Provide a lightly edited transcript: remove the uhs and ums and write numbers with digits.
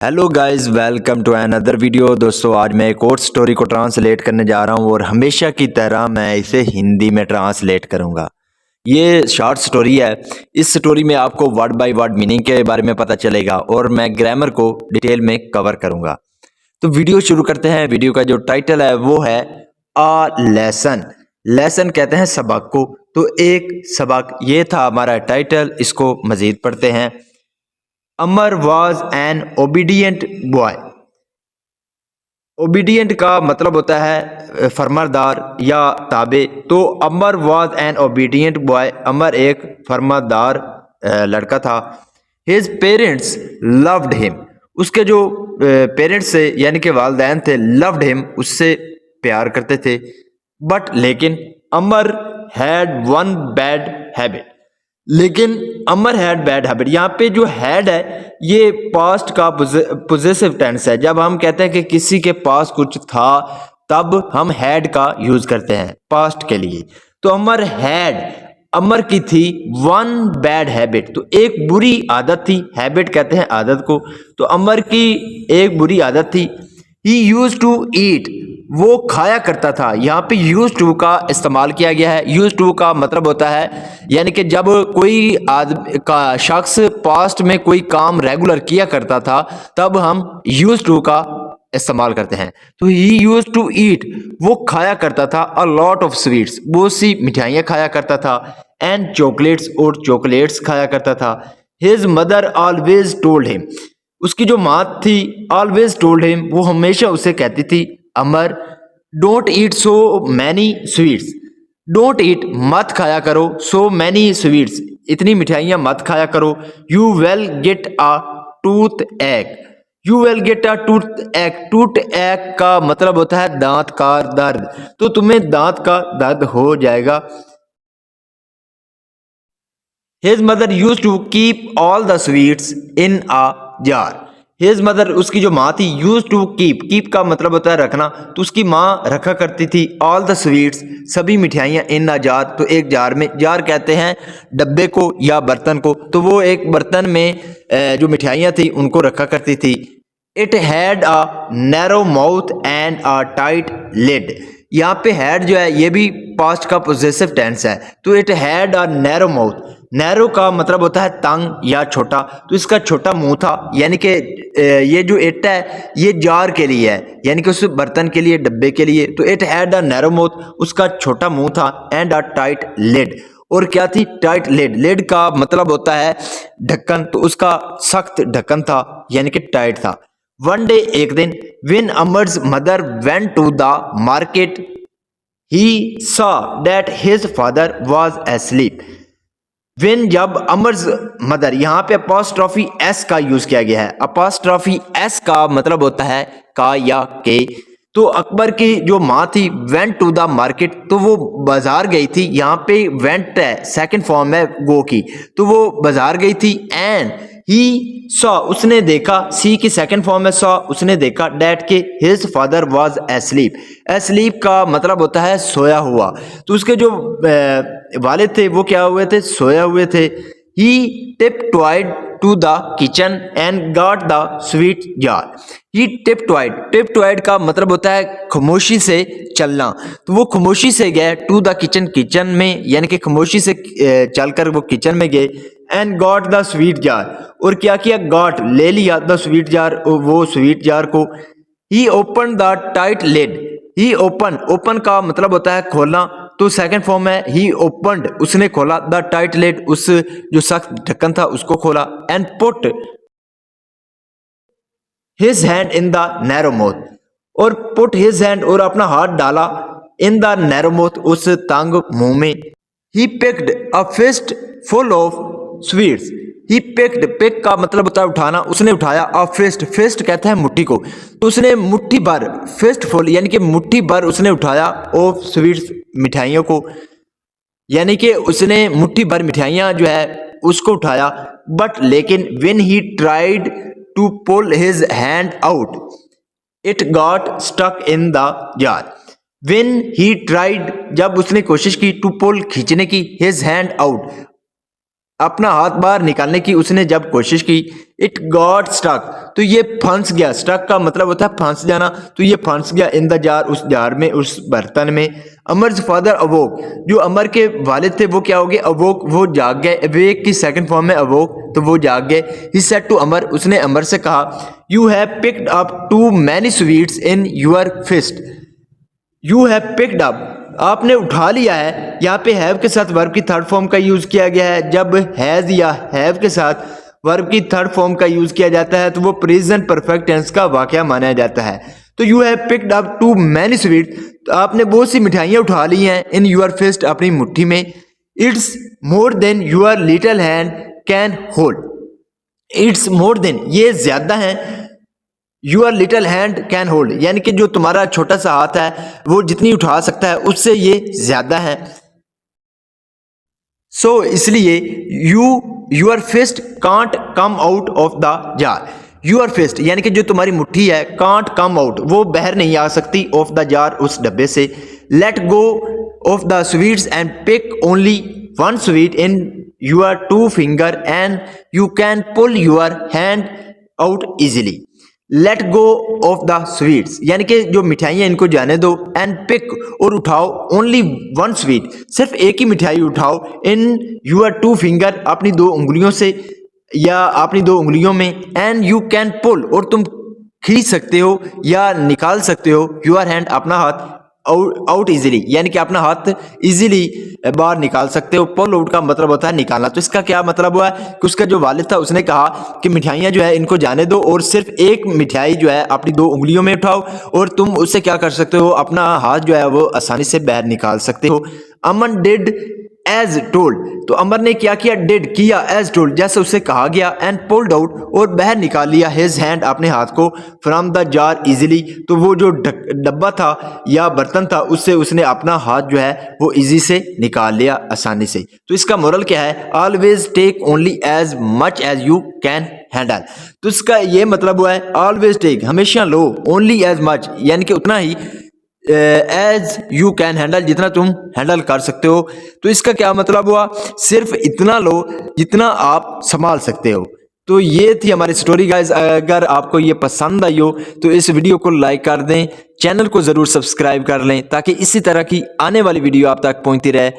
Hello guys, welcome to another video. दोस्तों, आज मैं एक और स्टोरी को ट्रांसलेट करने जा रहा हूँ और हमेशा की तरह मैं इसे हिंदी में ट्रांसलेट करूँगा। ये शॉर्ट स्टोरी है। इस स्टोरी में आपको वर्ड बाय वर्ड मीनिंग के बारे में पता चलेगा और मैं ग्रामर को डिटेल में कवर करूँगा। तो वीडियो शुरू करते हैं। वीडियो का जो टाइटल है वो है अ लेसन। लेसन कहते हैं सबक को, तो एक सबक ये था हमारा टाइटल। इसको मज़ीद पढ़ते हैं। Amar was an obedient boy. Obedient का मतलब होता है फरमादार या ताबे। तो Amar was an obedient boy, Amar एक फरमादार लड़का था। हिज पेरेंट्स लव्ड हिम, उसके जो पेरेंट्स थे यानी कि वालदैन थे, लव्ड हिम, उससे प्यार करते थे। बट लेकिन अमर हैड वन बैड हैबिट, लेकिन अमर हैड बैड हैबिट। यहाँ पे जो हैड है ये पास्ट का पोजेसिव टेंस है। जब हम कहते हैं कि किसी के पास कुछ था तब हम हैड का यूज करते हैं पास्ट के लिए। तो अमर हैड, अमर की थी वन बैड हैबिट, तो एक बुरी आदत थी। हैबिट कहते हैं आदत को। तो अमर की एक बुरी आदत थी। ही यूज टू ईट, वो खाया करता था। यहाँ पे यूज टू का इस्तेमाल किया गया है। यूज टू का मतलब होता है यानी कि जब कोई आदमी का शख्स पास्ट में कोई काम रेगुलर किया करता था तब हम यूज टू का इस्तेमाल करते हैं। तो ही यूज टू ईट, वो खाया करता था। अ लॉट ऑफ स्वीट्स, बहुत सी मिठाइयाँ खाया करता था। एंड चॉकलेट्स, और चॉकलेट्स खाया करता था। His mother always told him, उसकी जो माँ थी ऑलवेज टोल्ड हिम, वो हमेशा उसे कहती थी Amar, don't eat so many sweets. Don't eat, मत खाया करो, सो मैनी स्वीट्स, इतनी मिठाइयाँ मत खाया करो। You will get a toothache, you will get a toothache. Toothache का मतलब होता है दांत का दर्द, तो तुम्हें दांत का दर्द हो जाएगा। His mother use to keep all the sweets in a jar. His mother, उसकी जो माँ थी, यूज टू कीप, कीप का मतलब होता है रखना, तो उसकी माँ रखा करती थी ऑल द स्वीट्स, सभी मिठाइयाँ, इन अ जार, तो एक जार में। जार कहते हैं डब्बे को या बर्तन को, तो वो एक बर्तन में जो मिठाइयाँ थी उनको रखा करती थी। It had a narrow mouth and a tight lid. यहाँ पे हैड जो है ये भी पास्ट का पोजेसिव टेंस है। तो it had a narrow mouth, narrow का मतलब होता है तंग या छोटा, तो इसका छोटा मुंह था। यानी कि ये जो इट है ये जार के लिए है, यानी कि उस बर्तन के लिए, डब्बे के लिए। तो it had a narrow mouth, उसका छोटा मुंह था। एंड अ टाइट लिड, और क्या थी? Tight lid. लिड का मतलब होता है ढक्कन, तो उसका सख्त ढक्कन था यानी कि टाइट था। वन डे, एक दिन, when Amar's mother went to the market, he saw that his father was asleep। When, जब अमर्स मदर, यहाँ पे अपोस्ट्रोफी एस का यूज किया गया है। अपोस्ट्रोफी एस का मतलब होता है का या के। तो अकबर की जो माँ थी वेंट टू द मार्केट, तो वो बाजार गई थी। यहाँ पे वेंट है, सेकंड फॉर्म है गो की, तो वो बाजार गई थी। एंड ही सॉ, उसने देखा। सी की सेकंड फॉर्म है सॉ, उसने देखा। डैट के his father was asleep, asleep का मतलब होता है सोया हुआ, तो उसके जो वालिद थे वो क्या हुए थे? सोया हुए थे। He tiptoed to the kitchen and got the sweet jar. He tiptoed, tiptoed का मतलब होता है खामोशी से चलना, तो वो खामोशी से गए टू द किचन, किचन में, यानी कि खामोशी से चलकर वो किचन में गए। And got the sweet jar, और क्या किया? गॉट, ले लिया, द स्वीट जार, वो स्वीट जार को। He open the tight lid, he open, open का मतलब होता है खोलना, तो सेकंड फॉर्म है ही ओपनड, उसने खोला। द टाइट लिड, उस जो सख्त ढक्कन था उसको खोला। And put his hand in the narrow mouth, और पुट हिज हैंड, और अपना हाथ डाला, इन द नैरो माउथ, उस तंग मुंह में। He picked a fist full of sweets. He picked, pick का मतलब होता है उठाना, उसने उठाया। अ फिस्ट, फिस्ट कहते हैं मुट्ठी को, तो उसने मुट्ठी भर, फिस्ट फुल यानी कि मुट्ठी भर उसने उठाया ऑफ स्वीट्स, मिठाइयों को, यानी कि उसने मुट्ठी भर मिठाइयाँ जो है उसको उठाया। बट लेकिन when he tried to pull his hand out, it got stuck in the jar. When he tried, जब उसने कोशिश की, टू पुल, खींचने की, हिज हैंड आउट, अपना हाथ बाहर निकालने की उसने जब कोशिश की, इट गॉट स्टक, तो ये फंस गया। स्टक का मतलब होता है फंस जाना, तो ये फंस गया इन द जार, उस जार में, उस बर्तन में। अमर's फादर अवोक, जो अमर के वालिद थे वो क्या हो गए, अवोक, वो जाग गए। अवेक की सेकंड फॉर्म में अवोक, तो वो जाग गए। ही सेड टू अमर, उसने अमर से कहा, you have picked up too many sweets in your fist. You have picked up, आपने उठा लिया है। यहाँ पे हैव के साथ वर्ब की थर्ड फॉर्म का यूज किया गया है। जब हैज या हैव के साथ वर्ब की थर्ड फॉर्म का यूज किया जाता है तो वो प्रेजेंट परफेक्ट टेंस का वाकया माना जाता है। तो you have picked up too many sweet, तो आपने बहुत सी मिठाइयाँ उठा ली हैं। इन यूर फिस्ट, अपनी मुट्ठी में। It's more than your little hand can hold. It's more than, ये ज्यादा है, your little hand can hold, यानी कि जो तुम्हारा छोटा सा हाथ है वो जितनी उठा सकता है उससे ये ज्यादा है। सो इसलिए your fist can't come out of the jar. Your fist यानी कि जो तुम्हारी मुट्ठी है, कांट कम आउट, वो बाहर नहीं आ सकती, ऑफ द जार, उस डब्बे से। Let go of the sweets and pick only one sweet in your two finger and you can pull your hand out easily. Let go of the sweets यानी कि जो मिठाइयाँ इनको जाने दो, एंड पिक, और उठाओ, ओनली वन स्वीट, सिर्फ एक ही मिठाई उठाओ, इन यूर टू फिंगर, अपनी दो उंगलियों से या अपनी दो उंगलियों में, एंड यू कैन पुल, और तुम खींच सकते हो या निकाल सकते हो, यूर हैंड, अपना हाथ, आउट इजीली यानी कि अपना हाथ इजीली बाहर निकाल सकते हो। पुल आउट का मतलब होता है निकालना। तो इसका क्या मतलब हुआ कि उसका जो वालिद था उसने कहा कि मिठाइयाँ जो है इनको जाने दो और सिर्फ एक मिठाई जो है अपनी दो उंगलियों में उठाओ और तुम उससे क्या कर सकते हो, अपना हाथ जो है वो आसानी से बाहर निकाल सकते हो। अमन डिड एज टोल्ड, तो अमर ने क्या किया, डिड किया, एज टोल्ड जैसे उसे कहा गया, एंड पुल्ड आउट, और बाहर निकाल लिया, हिज हैंड, अपने हाथ को, फ्रॉम द जार इजीली, तो वो जो डब्बा था या बर्तन था उससे उसने अपना हाथ जो है वो इजी से निकाल लिया, आसानी से। तो इसका मोरल क्या है, always take only as much as you can handle. तो इसका ये मतलब हुआ है, ऑलवेज टेक, हमेशा लो, ओनली एज मच यानी कि उतना ही, एज यू कैन हैंडल, जितना तुम हैंडल कर सकते हो। तो इसका क्या मतलब हुआ, सिर्फ इतना लो जितना आप संभाल सकते हो। तो ये थी हमारी स्टोरी गाइज। अगर आपको ये पसंद आई हो तो इस वीडियो को लाइक कर दें, चैनल को ज़रूर सब्सक्राइब कर लें ताकि इसी तरह की आने वाली वीडियो आप तक पहुंचती रहे।